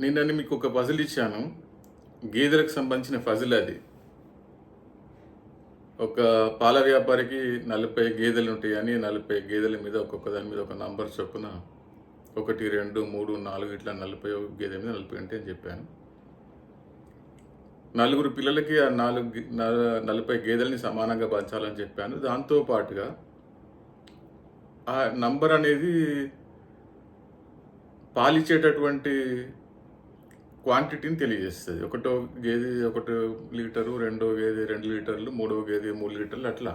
నిన్ననే మీకు ఒక పజిల్ ఇచ్చాను. గేదెలకు సంబంధించిన పజిల్ అది. ఒక పాల వ్యాపారికి 40 గేదెలు ఉంటాయని 40 గేదెల మీద ఒక్కొక్క దాని మీద ఒక నంబర్ చొప్పున 1, 2, 3, 4 ఇట్లా 40 గేదెల మీద 40 ఉంటాయి అని చెప్పాను. నలుగురు పిల్లలకి ఆ 40 గేదెలని సమానంగా పంచాలని చెప్పాను. దాంతో పాటుగా ఆ నంబర్ అనేది పాలిచ్చేటటువంటి క్వాంటిటీని తెలియజేస్తుంది. ఒకటో గేదె 1 లీటరు, రెండో గేదె 2 లీటర్లు, మూడవ గేదె 3 లీటర్లు, అట్లా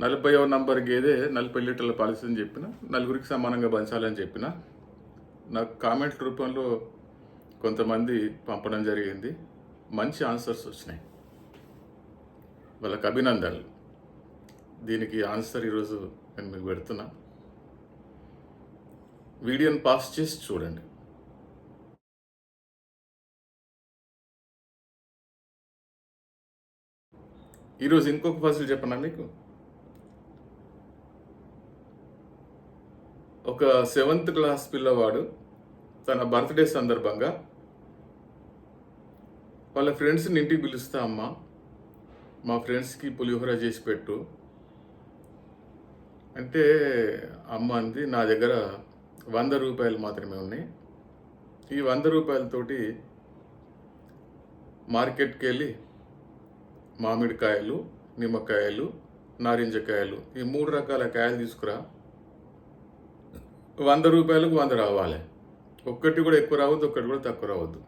40వ నంబర్ గేదె 40 లీటర్ల పాలిస్తుందని చెప్పిన, నలుగురికి సమానంగా పంచాలని చెప్పిన. నాకు కామెంట్ రూపంలో కొంతమంది పంపడం జరిగింది. మంచి ఆన్సర్స్ వచ్చినాయి. వాళ్ళకి అభినందనలు. దీనికి ఆన్సర్ ఈరోజు నేను మీకు పెడుతున్నా. వీడియోని పాస్ చేసి చూడండి. ఈరోజు ఇంకొక పజిల్ చెప్పనా మీకు. ఒక 7th క్లాస్ పిల్లవాడు తన బర్త్డే సందర్భంగా వాళ్ళ ఫ్రెండ్స్ని ఇంటికి పిలుస్తా, అమ్మా మా ఫ్రెండ్స్కి పులిహోర చేసి పెట్టు అంటే, అమ్మ అంది, నా దగ్గర 100 రూపాయలు మాత్రమే ఉన్నాయి. ఈ 100 రూపాయలతోటి మార్కెట్కి వెళ్ళి మామిడికాయలు, నిమ్మకాయలు, నారింజకాయలు, ఈ 3 రకాల కాయలు తీసుకురా. 100 రూపాయలకు 100 రావాలి. ఒక్కటి కూడా ఎక్కువ రావద్దు, ఒక్కటి కూడా తక్కువ రావద్దు.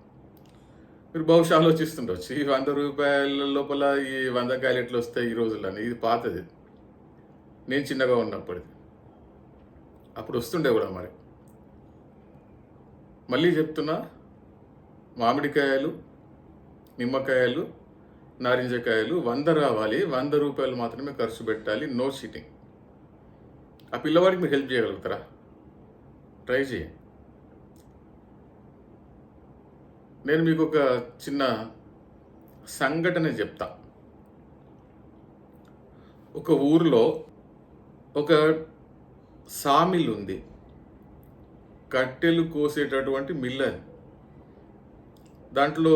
మీరు బహుశా ఆలోచిస్తుండొచ్చు, ఈ 100 రూపాయల లోపల ఈ 100 కాయలు ఎట్లా వస్తాయి ఈ రోజులని. ఇది పాతది, నేను చిన్నగా ఉన్నప్పటిది. అప్పుడు వస్తుండే కూడా. మరి మళ్ళీ చెప్తున్నా, మామిడికాయలు, నిమ్మకాయలు, నారింజకాయలు 100 రావాలి. 100 రూపాయలు మాత్రమే ఖర్చు పెట్టాలి. No cheating. ఆ పిల్లవాడికి మీరు హెల్ప్ చేయగలుగుతారా? ట్రై చేయండి. నేను మీకు ఒక చిన్న సంఘటన చెప్తా. ఒక ఊర్లో ఒక సామిల్ ఉంది. కట్టెలు కోసేటటువంటి మిల్ అది. దాంట్లో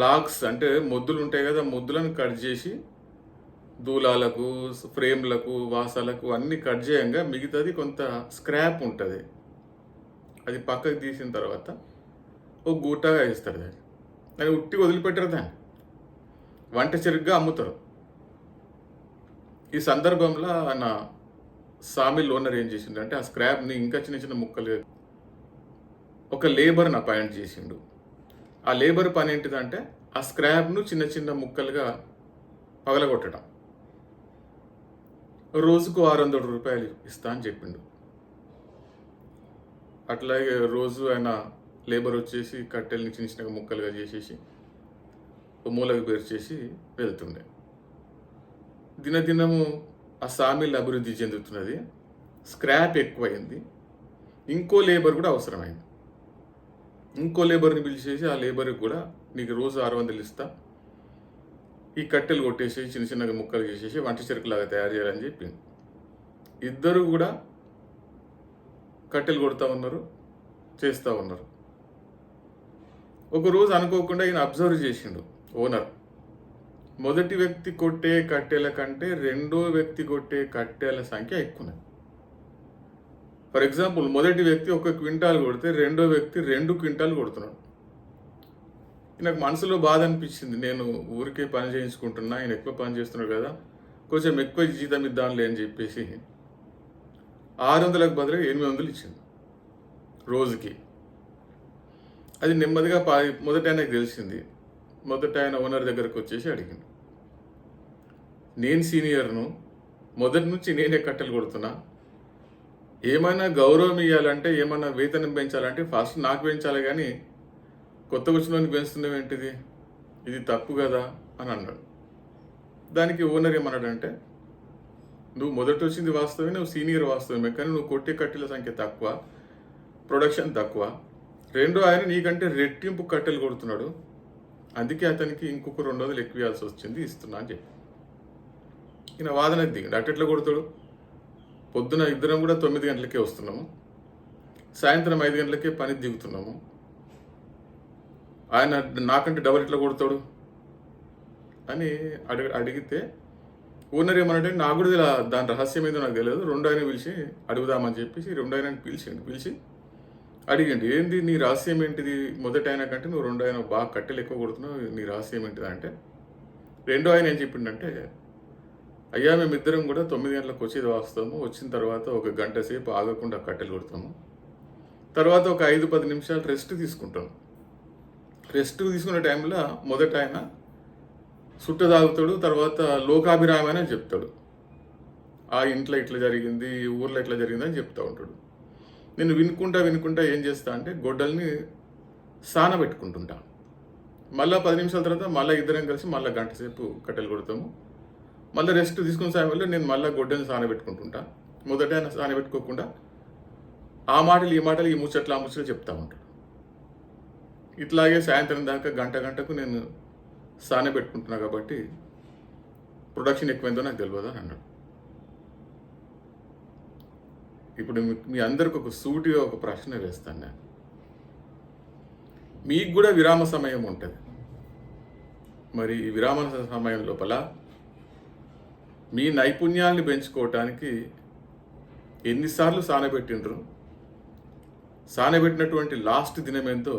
లాగ్స్ అంటే మొద్దులు ఉంటాయి కదా, మొద్దులను కట్ చేసి దూలాలకు, ఫ్రేమ్లకు, వాసాలకు అన్నీ కట్ చేయంగా మిగతాది కొంత స్క్రాప్ ఉంటుంది. అది పక్కకు తీసిన తర్వాత ఒక గూటగా వేస్తారు. దాన్ని ఉట్టి వదిలిపెట్టారు. దాన్ని వంట చెరుగ్గా అమ్ముతారు. ఈ సందర్భంలో నా సామిల్ ఓనర్ ఏం చేసిండు, ఆ స్క్రాప్ని ఇంకా చిన్న చిన్న ముక్కలు ఒక లేబర్ని అపాయింట్ చేసిండు. ఆ లేబర్ పని ఏంటిదంటే ఆ స్క్రాప్ను చిన్న చిన్న ముక్కలుగా పగలగొట్టడం. రోజుకు 600 రూపాయలు ఇస్తా అని చెప్పిండు. అట్లాగే రోజు ఆయన లేబర్ వచ్చేసి కట్టెల్ని చిన్న చిన్నగా ముక్కలుగా చేసేసి మూలకు పేర్చేసి వెళ్తుండే. దినదినము ఆ సామిల్ అభివృద్ధి చెందుతున్నది. స్క్రాప్ ఎక్కువైంది. ఇంకో లేబర్ కూడా అవసరమైంది. ఇంకో లేబర్ని పిలిచేసి ఆ లేబర్కి కూడా నీకు రోజు 600 ఇస్తా, ఈ కట్టెలు కొట్టేసి చిన్న చిన్నగా ముక్కలు చేసేసి వంట చెరుకులాగా తయారు చేయాలని చెప్పి ఇద్దరు కూడా కట్టెలు కొడుతూ ఉన్నారు, చేస్తూ ఉన్నారు. ఒకరోజు అనుకోకుండా ఈయన అబ్జర్వ్ చేసిండు ఓనర్. మొదటి వ్యక్తి కొట్టే కట్టెల కంటే రెండో వ్యక్తి కొట్టే కట్టెల సంఖ్య ఎక్కువ. ఫర్ ఎగ్జాంపుల్, మొదటి వ్యక్తి 1 క్వింటాల్ కొడితే రెండో వ్యక్తి 2 క్వింటాలు కొడుతున్నాడు. నాకు మనసులో బాధ అనిపించింది. నేను ఊరికే పని చేయించుకుంటున్నా, ఆయన ఎక్కువ పని చేస్తున్నాడు కదా, కొంచెం ఎక్కువ జీతం ఇద్దాంలే అని చెప్పేసి 600లకు బదులుగా 800 ఇచ్చింది రోజుకి. అది నెమ్మదిగా మొదట ఆయనకు తెలిసింది. మొదట ఆయన ఓనర్ దగ్గరకు వచ్చేసి అడిగింది, నేను సీనియర్ను, మొదటి నుంచి నేనే కట్టెలు కొడుతున్నా, ఏమైనా గౌరవం ఇవ్వాలంటే, ఏమైనా వేతనం పెంచాలంటే ఫస్ట్ నాకు పెంచాలి, కానీ కొత్త వచ్చిన పెంచుతున్నావు ఏంటిది, ఇది తప్పు కదా అని అన్నాడు. దానికి ఓనర్ ఏమన్నాడంటే, నువ్వు మొదట వచ్చింది వాస్తవమే, నువ్వు సీనియర్ వాస్తవమే, కానీ నువ్వు కొట్టే కట్టెల సంఖ్య తక్కువ, ప్రొడక్షన్ తక్కువ. రెండో ఆయన నీకంటే రెట్టింపు కట్టెలు కొడుతున్నాడు, అందుకే అతనికి ఇంకొక 200 ఎక్కువ ఇవ్వాల్సి వచ్చింది, ఇస్తున్నా అని చెప్పి ఈయన వాదనకు దిగాడు. అట్టెట్లా కొడతాడు? పొద్దున ఇద్దరం కూడా 9 గంటలకే వస్తున్నాము, సాయంత్రం 5 గంటలకే పని దిగుతున్నాము, ఆయన నాకంటే డబల్ ఎట్లా కొడతాడు అని అడిగితే ఓనర్ ఏమన్నాడంటే నాకు కూడా దాని రహస్యం ఏదో నాకు తెలియదు, రెండో ఆయన పిలిచి అడుగుదామని చెప్పేసి రెండో ఆయన పిలిచి అడిగండి, ఏంది నీ రహస్యం ఏంటిది, మొదటి ఆయన కంటే నువ్వు రెండో ఆయన బాగా కట్టెలు ఎక్కువ కొడుతున్నావు, నీ రహస్యం ఏంటిది అంటే రెండో ఆయన ఏం చెప్పిండంటే, అయ్యా మేమిద్దరం కూడా 9 గంటలకు వచ్చేది వస్తాము, వచ్చిన తర్వాత ఒక గంట సేపు ఆగకుండా కట్టెలు కొడతాము, తర్వాత ఒక 5-10 నిమిషాలు రెస్ట్ తీసుకుంటాం. రెస్ట్ తీసుకునే టైంలో మొదట ఆయన సుట్ట తాగుతాడు, తర్వాత లోకాభిరామని అని చెప్తాడు, ఆ ఇంట్లో ఇట్లా జరిగింది, ఊర్లో ఇట్లా జరిగింది అని చెప్తూ ఉంటాడు. నేను వినుకుంటా ఏం చేస్తా అంటే గొడ్డల్ని సానబెట్టుకుంటుంటా. మళ్ళీ 10 నిమిషాల తర్వాత మళ్ళీ ఇద్దరం కలిసి మళ్ళీ గంట సేపు కట్టెలు కొడతాము. మళ్ళీ రెస్ట్ తీసుకున్న సమయంలో నేను మళ్ళీ గొడ్డల్ని సానబెట్టుకుంటుంటా. మొదట ఆయన సానబెట్టుకోకుండా ఆ మాటలు ఈ ముచ్చట్లు చెప్తా ఉంటాడు. ఇట్లాగే సాయంత్రం దాకా గంటకు నేను సానబెట్టుకుంటున్నా కాబట్టి ప్రొడక్షన్ ఎక్కువైందో నాకు తెలియదు అని అన్నాడు. ఇప్పుడు మీ అందరికి ఒక సూటిగా ఒక ప్రశ్న వేస్తాను నేను. మీకు కూడా విరామ సమయం ఉంటుంది. మరి ఈ విరామ సమయం లోపల మీ నైపుణ్యాన్ని పెంచుకోవటానికి ఎన్నిసార్లు సానబెట్టిండ్రు, సానబెట్టినటువంటి లాస్ట్ దినం ఏంతో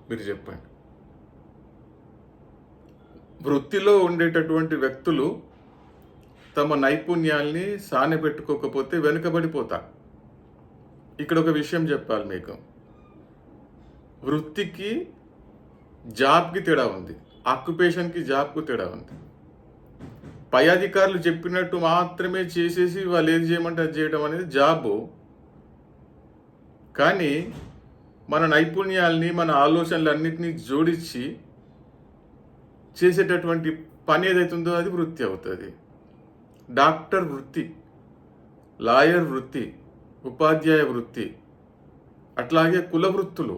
మీరు చెప్పండి. వృత్తిలో ఉండేటటువంటి వ్యక్తులు తమ నైపుణ్యాల్ని సానబెట్టుకోకపోతే వెనుకబడిపోతారు. ఇక్కడ ఒక విషయం చెప్పాలి మీకు. వృత్తికి జాబ్కి తేడా ఉంది, ఆక్యుపేషన్కి జాబ్కు తేడా ఉంది. పై అధికారులు చెప్పినట్టు మాత్రమే చేసేసి వాళ్ళు ఏది చేయమంటే అది చేయడం అనేది జాబు. కానీ మన నైపుణ్యాల్ని, మన ఆలోచనలన్నింటినీ జోడించి చేసేటటువంటి పని ఏదైతుందో అది వృత్తి అవుతుంది. డాక్టర్ వృత్తి, లాయర్ వృత్తి, ఉపాధ్యాయ వృత్తి, అట్లాగే కుల వృత్తులు,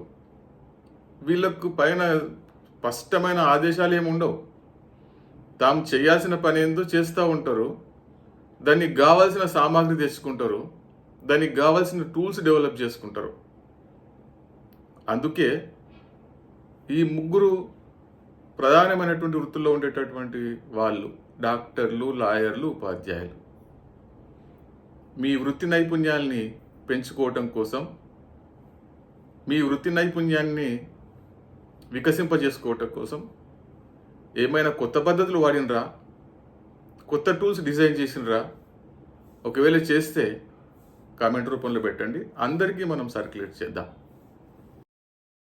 వీళ్ళకు పైన స్పష్టమైన ఆదేశాలు ఏమి ఉండవు. తాము చేయాల్సిన పని ఏందో చేస్తూ ఉంటారు, దానికి కావాల్సిన సామాగ్రి తెచ్చుకుంటారు, దానికి కావాల్సిన టూల్స్ డెవలప్ చేసుకుంటారు. అందుకే ఈ ముగ్గురు ప్రధానమైనటువంటి వృత్తుల్లో ఉండేటటువంటి వాళ్ళు డాక్టర్లు, లాయర్లు, ఉపాధ్యాయులు. మీ వృత్తి నైపుణ్యాల్ని పెంచుకోవటం కోసం, మీ వృత్తి నైపుణ్యాన్ని వికసింపజేసుకోవటం కోసం ఏమైనా కొత్త పద్ధతులు వాడినరా, కొత్త టూల్స్ డిజైన్ చేసినరా? ఒకవేళ చేస్తే కామెంట్ రూపంలో పెట్టండి, అందరికీ మనం సర్క్యులేట్ చేద్దాం.